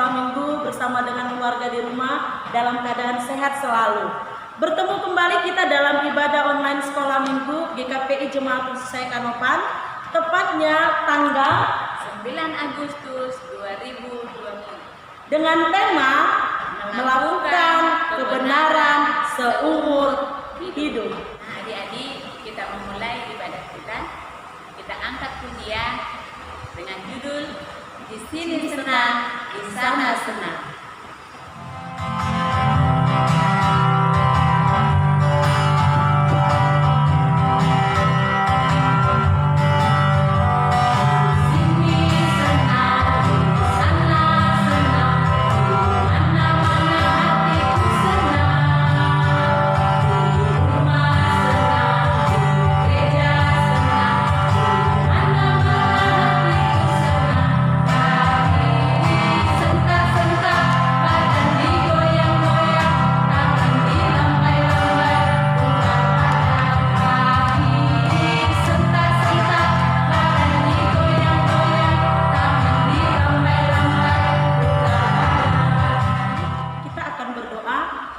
sekolah minggu bersama dengan keluarga di rumah dalam keadaan sehat selalu. Bertemu kembali kita dalam ibadah online sekolah minggu GKPI Jemaat Khusus Kanopan, tepatnya tanggal 9 Agustus 2020 dengan tema melakukan kebenaran seumur hidup. Nah, adik-adik, kita memulai ibadah kita. Kita angkat pujian dengan judul Di Sini Senang, Di Sana Senang.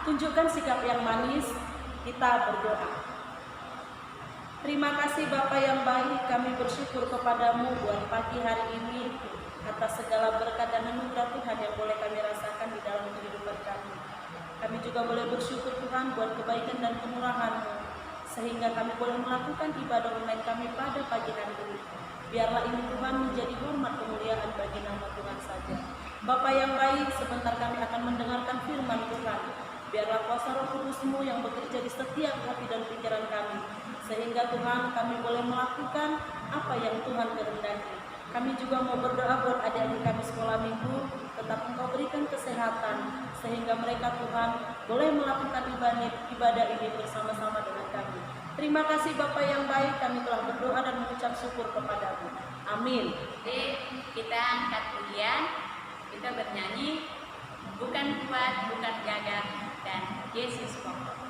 Tunjukkan sikap yang manis, kita berdoa. Terima kasih Bapa yang baik, kami bersyukur kepadamu buat pagi hari ini atas segala berkat dan anugerah Tuhan yang boleh kami rasakan di dalam kehidupan kami. Kami juga boleh bersyukur Tuhan buat kebaikan dan kemurahan-Mu, sehingga kami boleh melakukan ibadah online kami pada pagi hari ini. Biarlah ini Tuhan menjadi hormat kemuliaan bagi nama Tuhan saja. Bapa yang baik, sebentar kami akan mendengarkan firman Tuhan. Biarlah kuasa Roh Kudus-Mu yang bekerja di setiap hati dan pikiran kami, sehingga Tuhan kami boleh melakukan apa yang Tuhan kehendaki. Kami juga mau berdoa buat adik-adik kami sekolah minggu, tetap Engkau berikan kesehatan, sehingga mereka Tuhan boleh melakukan ibadah ini bersama-sama dengan kami. Terima kasih Bapa yang baik, kami telah berdoa dan mengucap syukur kepadamu. Amin. Jadi kita angkat pujian, kita bernyanyi, bukan kuat, bukan gagah, dan Yesus pokok.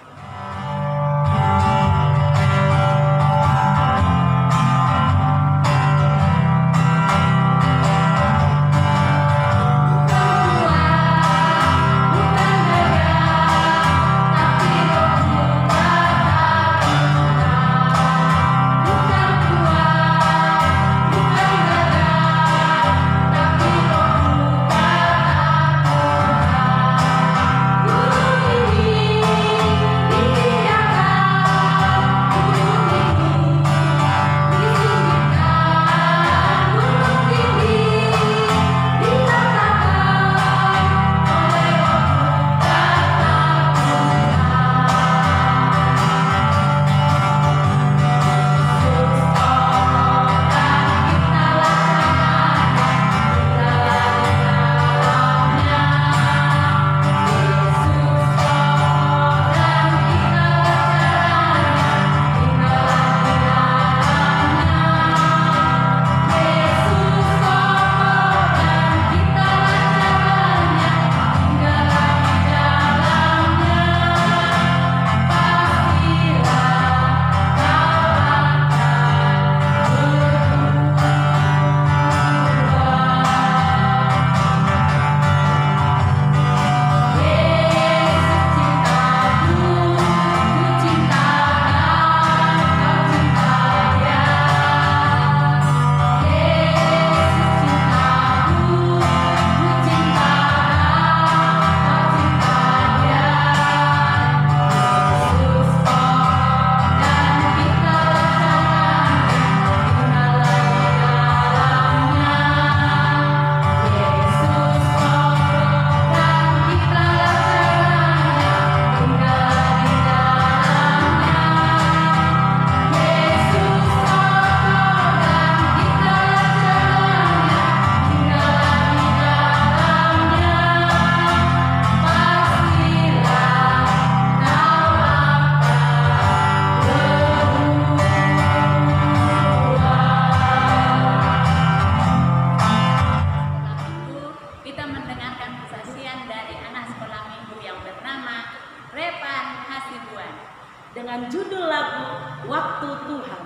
dengan judul lagu Waktu Tuhan.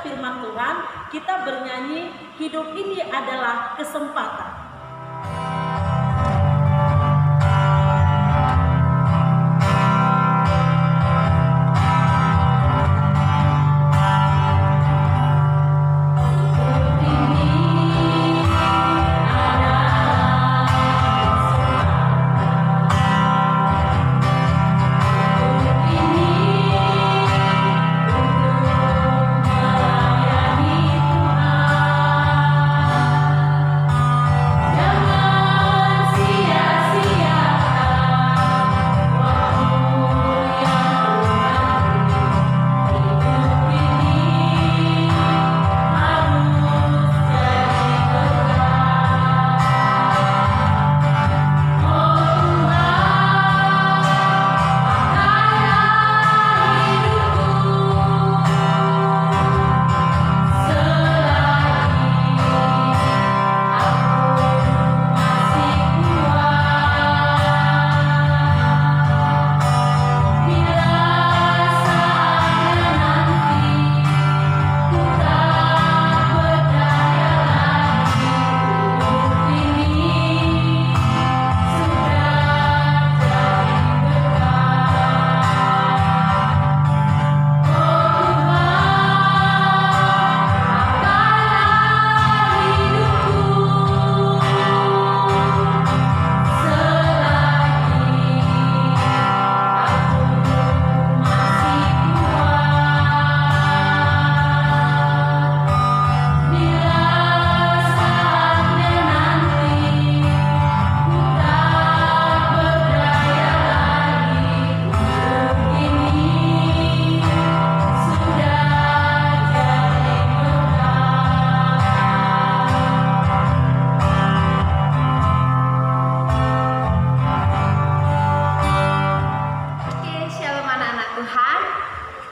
firman Tuhan, kita bernyanyi hidup ini adalah kesempatan.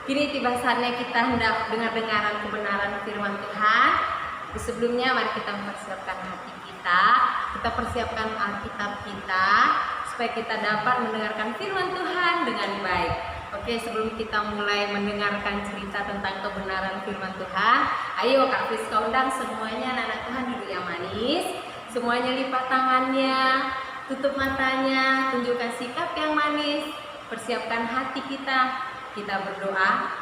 Kini tiba saatnya kita hendak dengar-dengaran kebenaran firman Tuhan. Sebelumnya mari kita mempersiapkan hati kita persiapkan Alkitab kita supaya kita dapat mendengarkan firman Tuhan dengan baik. Oke, sebelum kita mulai mendengarkan cerita tentang kebenaran firman Tuhan, ayo Kak Friska undang semuanya anak Tuhan duduk yang manis. Semuanya lipat tangannya, tutup matanya, tunjukkan sikap yang manis, persiapkan hati kita. Kita berdoa.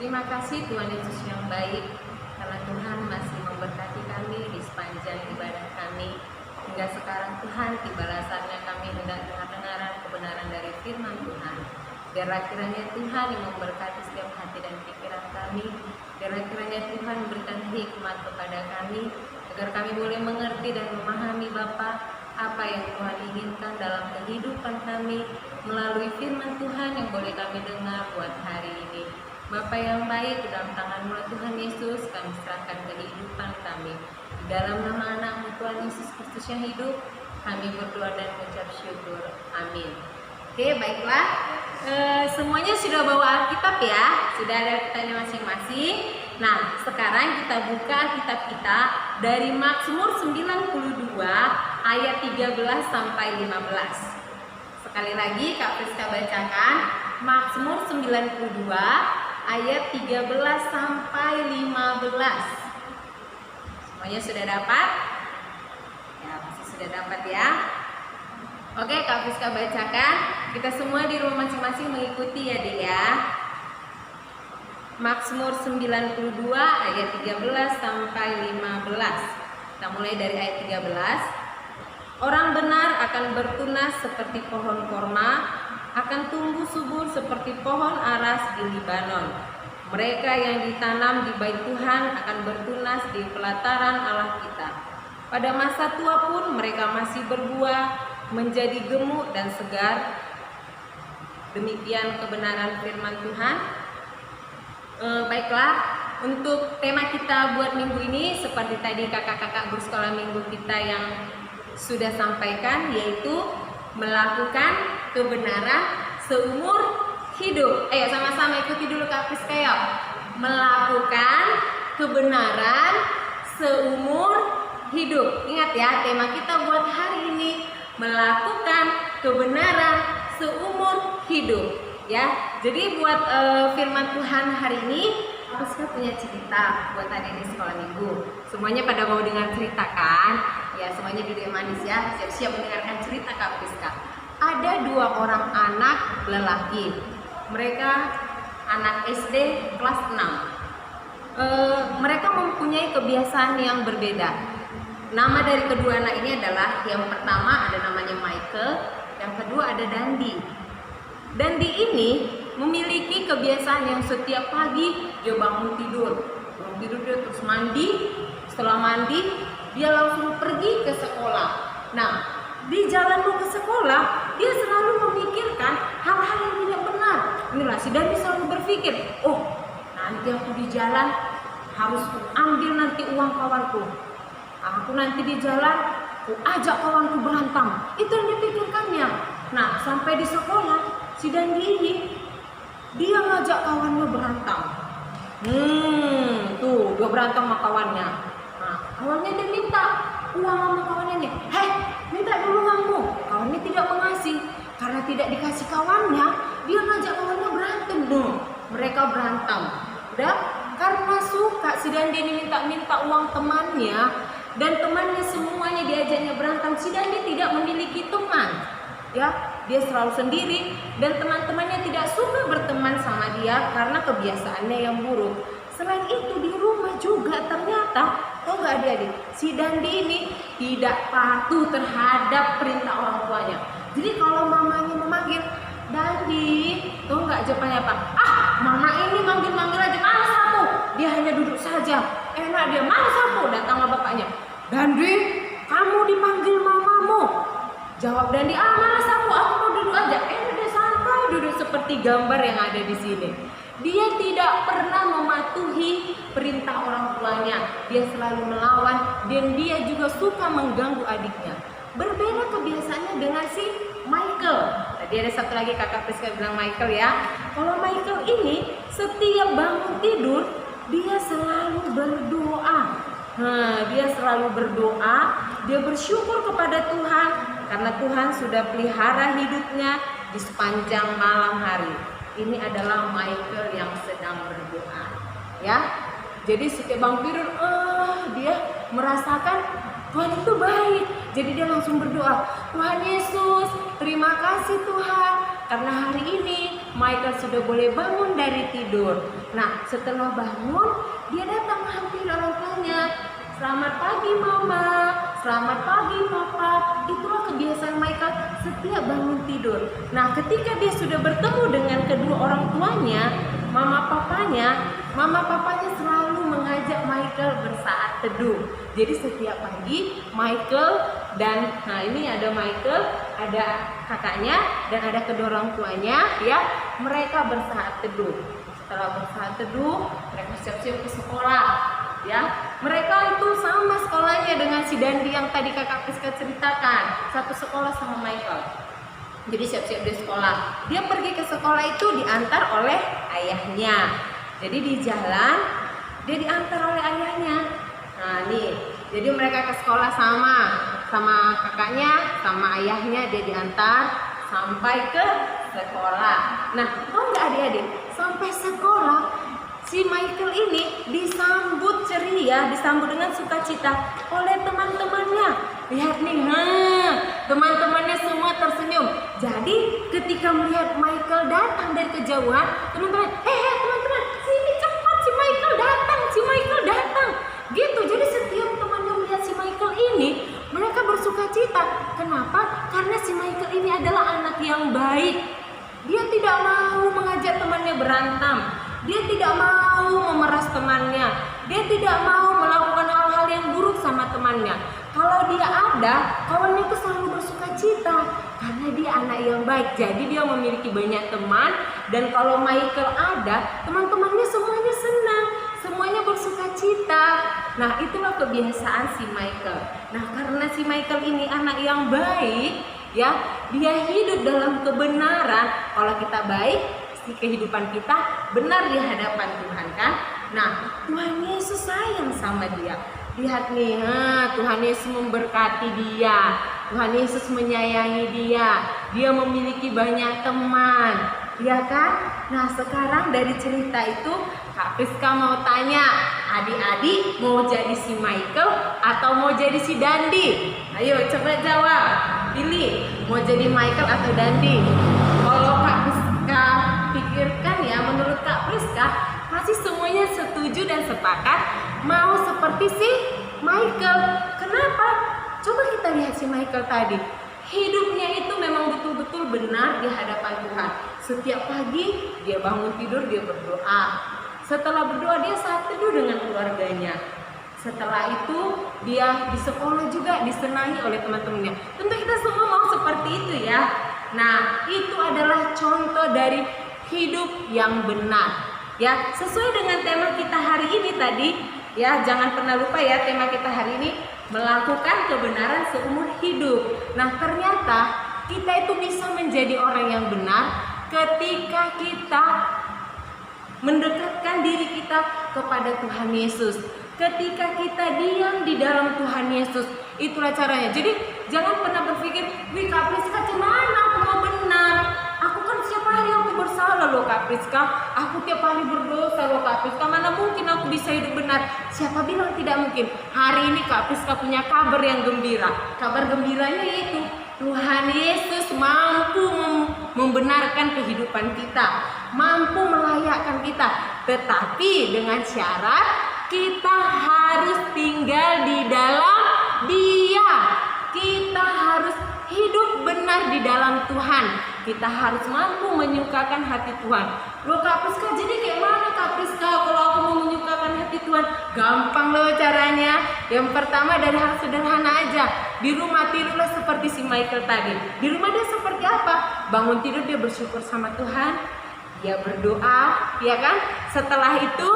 Terima kasih Tuhan Yesus yang baik, karena Tuhan masih memberkati kami di sepanjang ibadah kami. Hingga sekarang Tuhan, tibalah saatnya kami hendak dengar-dengaran kebenaran dari firman Tuhan. Biarlah kiranya Tuhan yang memberkati setiap hati dan pikiran kami. Biarlah kiranya Tuhan memberikan hikmat kepada kami, agar kami boleh mengerti dan memahami Bapa apa yang Tuhan inginkan dalam kehidupan kami melalui firman Tuhan yang boleh kami dengar buat hari ini. Bapa yang baik, dalam tangan-Mu Tuhan Yesus kami serahkan kehidupan kami. Di dalam nama anak-Mu Tuhan Yesus Kristus yang hidup, kami berdoa dan mengucap syukur. Amin. Oke, baiklah. Semuanya sudah bawa Alkitab ya? Sudah ada Alkitabnya masing-masing. Nah, sekarang kita buka Alkitab kita dari Mazmur 92 ayat 13 sampai 15. Sekali lagi Kak Friska bacakan Mazmur 92 ayat 13 sampai 15. Semuanya sudah dapat? Ya, pasti sudah dapat ya. Oke, Kak Friska bacakan. Kita semua di rumah masing-masing mengikuti ya, Dek ya. Mazmur 92 ayat 13 sampai 15. Kita mulai dari ayat 13. Orang benar akan bertunas seperti pohon korma, akan tumbuh subur seperti pohon aras di Libanon. Mereka yang ditanam di bait Tuhan akan bertunas di pelataran Allah kita. Pada masa tua pun mereka masih berbuah, menjadi gemuk dan segar. Demikian kebenaran firman Tuhan. Baiklah, untuk tema kita buat minggu ini seperti tadi kakak-kakak bersekolah minggu kita yang sudah sampaikan, yaitu melakukan kebenaran seumur hidup. Ayo sama-sama ikuti dulu Kak Friska ya. Melakukan kebenaran seumur hidup. Ingat ya, tema kita buat hari ini melakukan kebenaran seumur hidup. Ya, jadi buat firman Tuhan hari ini Priska punya cerita buat adik di sekolah minggu. Semuanya pada mau dengar cerita kan? Ya, semuanya duduk yang manis ya. Siap-siap mendengarkan cerita Kak Priska. Ada 2 orang anak lelaki. Mereka anak SD kelas 6. Mereka mempunyai kebiasaan yang berbeda. Nama dari kedua anak ini adalah, yang pertama ada namanya Michael, yang kedua ada Dandi. Dandi ini memiliki kebiasaan yang setiap pagi dia bangun tidur dia terus mandi. Setelah mandi dia langsung pergi ke sekolah. Nah, di jalan mau ke sekolah dia selalu memikirkan hal-hal yang tidak benar. Inilah si Dandi selalu berpikir, oh nanti aku di jalan harus ambil nanti uang kawanku. Aku nanti di jalan aku ajak kawanku berantem. Itu yang dipikirkannya. Nah, sampai di sekolah si Dandi ini dia ngajak kawannya berantem. Tuh dia berantem sama kawannya. Nah, kawannya dia minta uang sama kawannya nih. Hei, minta dulu uangmu. Kawannya tidak mengasih. Karena tidak dikasih kawannya, dia ngajak kawannya berantem dong. Mereka berantem. Udah, karena suka si Dandi ini minta uang temannya, dan temannya semuanya diajaknya berantem. Si Dandi tidak memiliki teman. Ya, dia selalu sendiri dan teman-temannya tidak suka berteman sama dia karena kebiasaannya yang buruk. Selain itu di rumah juga ternyata, tahu nggak adik-adik, si Dandi ini tidak patuh terhadap perintah orang tuanya. Jadi kalau mamanya memanggil Dandi, tahu nggak jawabannya apa? Mama ini manggil-manggil aja, malas aku. Dia hanya duduk saja. Enak dia, malas aku. Datanglah bapaknya. Dandi, kamu dipanggil mamamu. Jawab Dandi, malas aku mau duduk aja. Dia santai duduk seperti gambar yang ada di sini. Dia tidak pernah mematuhi perintah orang tuanya. Dia selalu melawan dan dia juga suka mengganggu adiknya. Berbeda kebiasaannya dengan si Michael. Tadi ada satu lagi kakak Priska bilang Michael ya. Kalau Michael ini setiap bangun tidur dia selalu berdoa. Dia selalu berdoa, dia bersyukur kepada Tuhan karena Tuhan sudah pelihara hidupnya di sepanjang malam hari. Ini adalah Michael yang sedang berdoa. Ya, jadi setiap bangun tidur, dia merasakan Tuhan itu baik. Jadi dia langsung berdoa, Tuhan Yesus, terima kasih Tuhan, karena hari ini Michael sudah boleh bangun dari tidur. Nah, setelah bangun, dia datang menghampiri orang tuanya. Selamat pagi Mama, selamat pagi Papa. Itulah kebiasaan Michael setiap bangun tidur. Nah, ketika dia sudah bertemu dengan kedua orang tuanya, mama papanya selalu mengajak Michael bersaat teduh. Jadi setiap pagi Michael dan ini ada Michael, ada kakaknya dan ada kedua orang tuanya ya, mereka bersaat teduh. Setelah bersaat teduh, mereka siap-siap ke sekolah. Ya, mereka itu sama sekolahnya dengan si Dandi yang tadi kakak Priska ceritakan, satu sekolah sama Michael. Jadi siap-siap di sekolah. Dia pergi ke sekolah itu diantar oleh ayahnya. Jadi di jalan dia diantar oleh ayahnya. Nah nih, jadi mereka ke sekolah sama kakaknya, sama ayahnya, dia diantar sampai ke sekolah. Nah, tahu nggak adik-adik? Sampai sekolah si Michael ini disambut ceria, disambut dengan sukacita oleh teman-temannya. Lihat nih, teman-temannya semua tersenyum. Jadi ketika melihat Michael datang dari kejauhan, teman-teman, teman-teman, sini cepat, si Michael datang. Gitu. Jadi setiap teman yang melihat si Michael ini, mereka bersukacita. Kenapa? Karena si Michael ini adalah anak yang baik. Dia tidak mau mengajak temannya berantem. Dia tidak mau memeras temannya. Dia tidak mau melakukan hal-hal yang buruk sama temannya. Kalau dia ada, kawannya itu selalu bersukacita karena dia anak yang baik. Jadi dia memiliki banyak teman, dan kalau Michael ada, teman-temannya semuanya senang, semuanya bersukacita. Nah, itulah kebiasaan si Michael. Nah, karena si Michael ini anak yang baik, ya, dia hidup dalam kebenaran. Kalau kita baik, kehidupan kita benar di hadapan Tuhan kan. Nah, Tuhan Yesus sayang sama dia. Lihat nih, Tuhan Yesus memberkati dia. Tuhan Yesus menyayangi dia. Dia memiliki banyak teman. ya kan? Nah sekarang dari cerita itu Kak Priska mau tanya, adik-adik mau jadi si Michael atau mau jadi si Dandi? Ayo coba jawab, pilih mau jadi Michael atau Dandi. Kalau Kak Priska pikirkan ya, menurut Kak Priska pasti semuanya setuju dan sepakat mau seperti si Michael. Kenapa? Coba kita lihat si Michael tadi. Hidupnya itu memang betul-betul benar di hadapan Tuhan. Setiap pagi dia bangun tidur, dia berdoa. Setelah berdoa dia saat teduh dengan keluarganya. Setelah itu dia di sekolah juga disenangi oleh teman-temannya. Tentu kita semua mau seperti itu ya. Nah, itu adalah contoh dari hidup yang benar. Ya, sesuai dengan tema kita hari ini tadi, ya jangan pernah lupa ya tema kita hari ini, melakukan kebenaran seumur hidup. Nah, ternyata kita itu bisa menjadi orang yang benar ketika kita mendekatkan diri kita kepada Tuhan Yesus. Ketika kita diam di dalam Tuhan Yesus, itulah caranya. Jadi jangan pernah berpikir, wih Kak Priska gimana aku mau benar? Aku kan setiap hari aku bersalah loh Kak Priska. Aku tiap hari berdosa loh Kak Priska. Mana mungkin aku bisa hidup benar? Siapa bilang tidak mungkin? Hari ini Kak Priska punya kabar yang gembira. Kabar gembiranya yaitu Tuhan Yesus mampu membenarkan kehidupan kita, mampu melayakkan kita. Tetapi dengan syarat kita harus tinggal di dalam Dia. Kita harus hidup benar di dalam Tuhan. Kita harus mampu menyukakan hati Tuhan. Loh Kak Priska, jadi kayak mana Kak Priska kalau aku mau menyukakan hati Tuhan? Gampang loh caranya. Yang pertama dari hal sederhana aja. Di rumah tidurlah seperti si Michael tadi. Di rumah dia seperti apa? Bangun tidur dia bersyukur sama Tuhan. Dia berdoa, ya kan? Setelah itu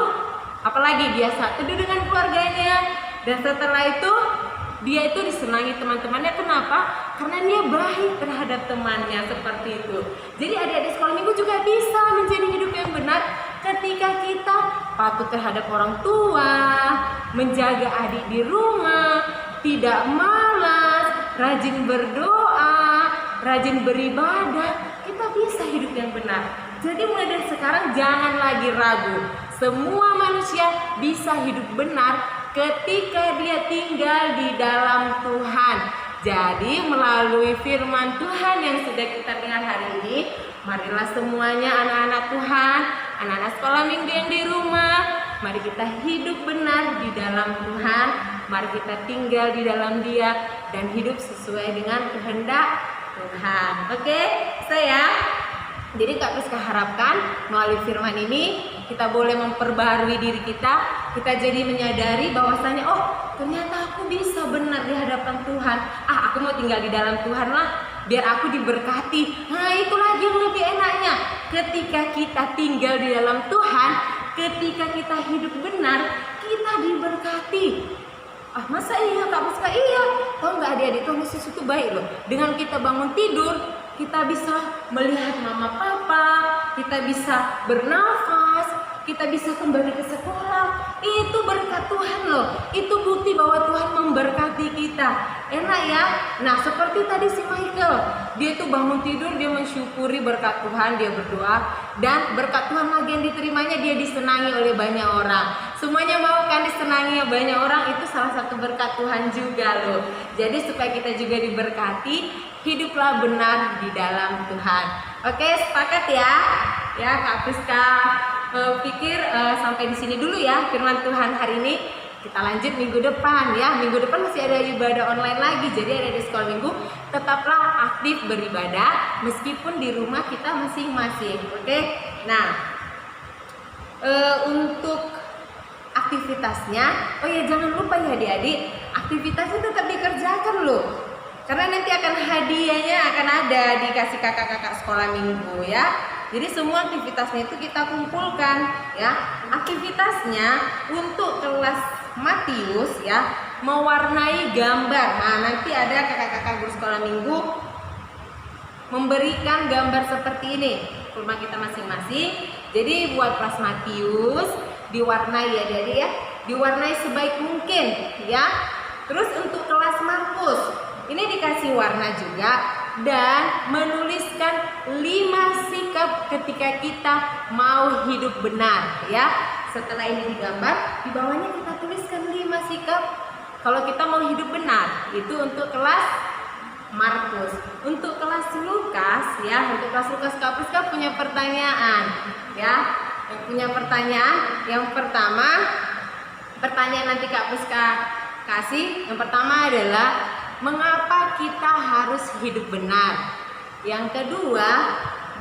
apalagi dia saat teduh dengan keluarganya. Dan setelah itu dia itu disenangi teman-temannya. Kenapa? Karena dia baik terhadap temannya, seperti itu. Jadi adik-adik sekolah minggu juga bisa menjadi hidup yang benar ketika kita patuh terhadap orang tua, menjaga adik di rumah, tidak malas, rajin berdoa, rajin beribadah. Kita bisa hidup yang benar. Jadi mulai dari sekarang jangan lagi ragu. Semua manusia bisa hidup benar ketika dia tinggal di dalam Tuhan. Jadi melalui firman Tuhan yang sudah kita dengar hari ini, marilah semuanya anak-anak Tuhan, anak-anak sekolah minggu yang di rumah, mari kita hidup benar di dalam Tuhan. Mari kita tinggal di dalam Dia dan hidup sesuai dengan kehendak Tuhan. Oke, sayang. Jadi Kak Priska harapkan melalui firman ini kita boleh memperbarui diri kita jadi menyadari bahwasanya oh ternyata aku bisa benar di hadapan Tuhan. Aku mau tinggal di dalam Tuhan lah, biar aku diberkati. Nah itu lagi yang lebih enaknya. Ketika kita tinggal di dalam Tuhan, ketika kita hidup benar, kita diberkati. Masa iya Kak Priska? Iya. Tahu nggak adik-adik, Tuhan Yesus itu baik loh. Dengan kita bangun tidur, kita bisa melihat mama papa, kita bisa bernafas, kita bisa kembali ke sekolah. Itu berkat Tuhan loh. Itu bukti bahwa Tuhan memberkati kita. Enak ya? Nah seperti tadi si Michael, dia itu bangun tidur, dia mensyukuri berkat Tuhan, dia berdoa. Dan berkat Tuhan lagi yang diterimanya, dia disenangi oleh banyak orang. Semuanya mau kan disenangi banyak orang, itu salah satu berkat Tuhan juga loh. Jadi supaya kita juga diberkati, hiduplah benar di dalam Tuhan. Oke, sepakat ya? Ya, Kak Priska pikir sampai di sini dulu ya firman Tuhan hari ini. Kita lanjut minggu depan ya. Minggu depan masih ada ibadah online lagi. Jadi ada di sekolah minggu, tetaplah aktif beribadah meskipun di rumah kita masing-masing. Oke. Nah, untuk aktivitasnya, oh ya jangan lupa ya adik-adik, aktivitasnya tetap dikerjakan loh. Karena nanti akan hadiahnya akan ada dikasih kakak-kakak sekolah minggu ya. Jadi semua aktivitasnya itu kita kumpulkan ya. Aktivitasnya untuk kelas Matius ya, mewarnai gambar. Nah, nanti ada kakak-kakak guru sekolah minggu memberikan gambar seperti ini rumah kita masing-masing. Jadi buat kelas Matius diwarnai ya adik-adik ya, diwarnai sebaik mungkin ya. Terus untuk kelas Markus ini dikasih warna juga, dan menuliskan 5 sikap ketika kita mau hidup benar ya. Setelah ini digambar, di bawahnya kita tuliskan 5 sikap kalau kita mau hidup benar. Itu untuk kelas Markus. Untuk kelas Lukas ya, untuk kelas Lukas Kak Priska punya pertanyaan ya. Yang punya pertanyaan, yang pertama pertanyaan nanti Kak Priska kasih. Yang pertama adalah mengapa kita harus hidup benar? Yang kedua,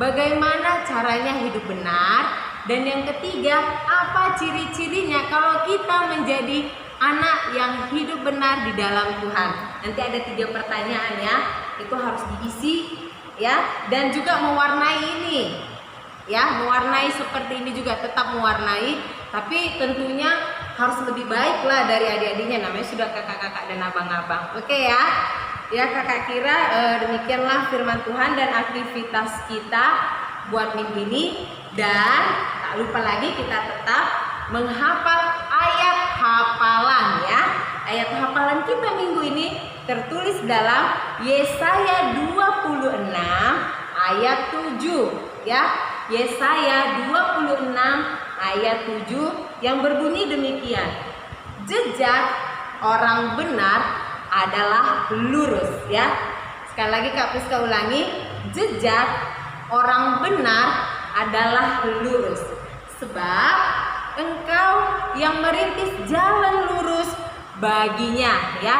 bagaimana caranya hidup benar? Dan yang ketiga, apa ciri-cirinya kalau kita menjadi anak yang hidup benar di dalam Tuhan? Nanti ada 3 pertanyaan ya, itu harus diisi ya, dan juga mewarnai ini ya, mewarnai seperti ini juga, tetap mewarnai, tapi tentunya harus lebih baik lah dari adik-adiknya, namanya sudah kakak-kakak dan abang-abang. Oke ya, ya kakak kira demikianlah firman Tuhan dan aktivitas kita buat minggu ini. Dan tak lupa lagi kita tetap menghafal ayat hafalan ya. Ayat hafalan kita minggu ini tertulis dalam Yesaya 26 ayat 7 ya. Yesaya 26 ayat 7 yang berbunyi demikian. Jejak orang benar adalah lurus ya. Sekali lagi Kak Priska ulangi, jejak orang benar adalah lurus. Sebab engkau yang merintis jalan lurus baginya ya.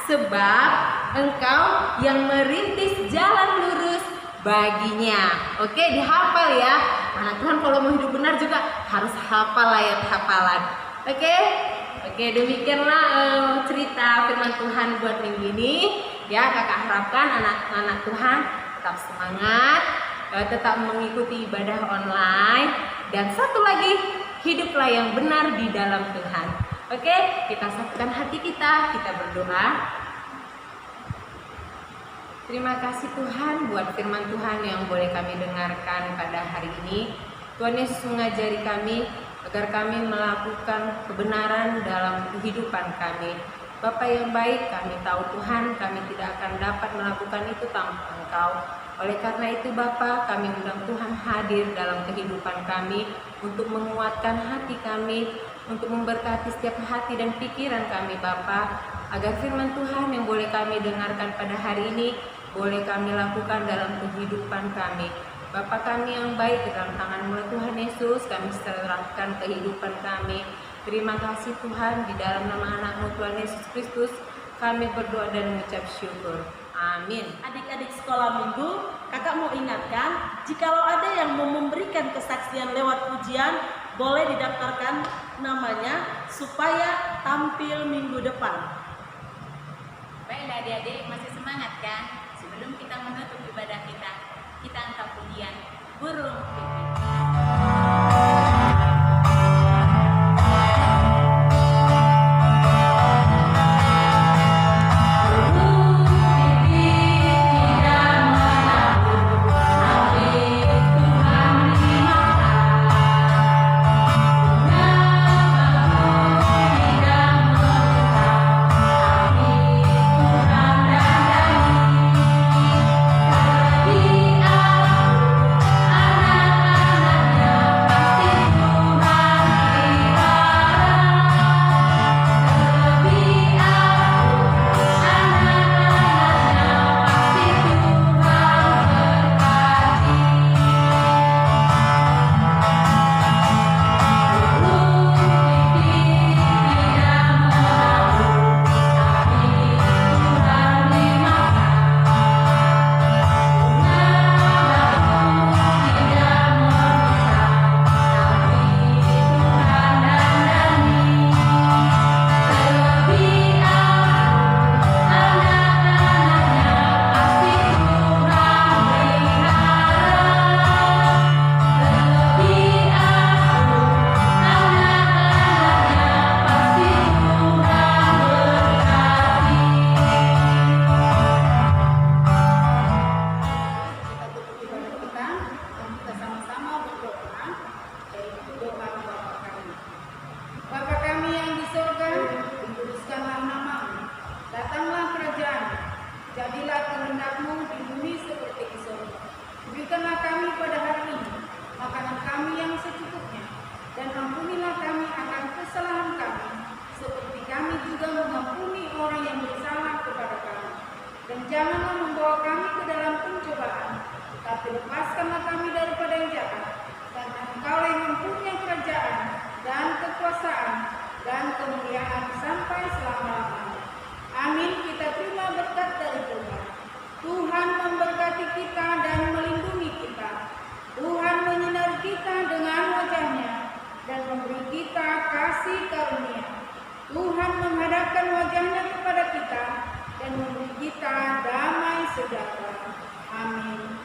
Sebab engkau yang merintis jalan lurus baginya. Oke, dihafal ya. Anak Tuhan kalau mau hidup benar juga harus hafal ayat hafalan. Oke, demikianlah cerita firman Tuhan buat minggu ini. Ya, kakak harapkan anak-anak Tuhan tetap semangat, tetap mengikuti ibadah online, dan satu lagi, hiduplah yang benar di dalam Tuhan. Oke, kita satukan hati kita berdoa. Terima kasih Tuhan buat firman Tuhan yang boleh kami dengarkan pada hari ini. Tuhan Yesus mengajari kami agar kami melakukan kebenaran dalam kehidupan kami. Bapa yang baik, kami tahu Tuhan kami tidak akan dapat melakukan itu tanpa Engkau. Oleh karena itu Bapa, kami undang Tuhan hadir dalam kehidupan kami untuk menguatkan hati kami, untuk memberkati setiap hati dan pikiran kami Bapa, agar firman Tuhan yang boleh kami dengarkan pada hari ini boleh kami lakukan dalam kehidupan kami. Bapa kami yang baik, di dalam tangan-Mu Tuhan Yesus kami serahkan kehidupan kami. Terima kasih Tuhan, di dalam nama anak-Mu Tuhan Yesus Kristus kami berdoa dan mengucap syukur. Amin. Adik-adik sekolah minggu, kakak mau ingatkan, jikalau ada yang mau memberikan kesaksian lewat ujian, boleh didaftarkan namanya supaya tampil minggu depan. Baiklah adik-adik, masih semangat kan? Sebelum kita menutup ibadah kita angkat pujian burung pipit. Anak-anak lepaskanlah kami daripada yang jahat, karena Engkau yang mempunyai kerajaan dan kekuasaan dan kemuliaan sampai selama-lamanya. Amin. Kita terima berkat dari Tuhan. Tuhan memberkati kita dan melindungi kita. Tuhan menyinari kita dengan wajah-Nya dan memberi kita kasih karunia. Tuhan menghadapkan wajah-Nya kepada kita dan memberi kita damai sejahtera. Amin.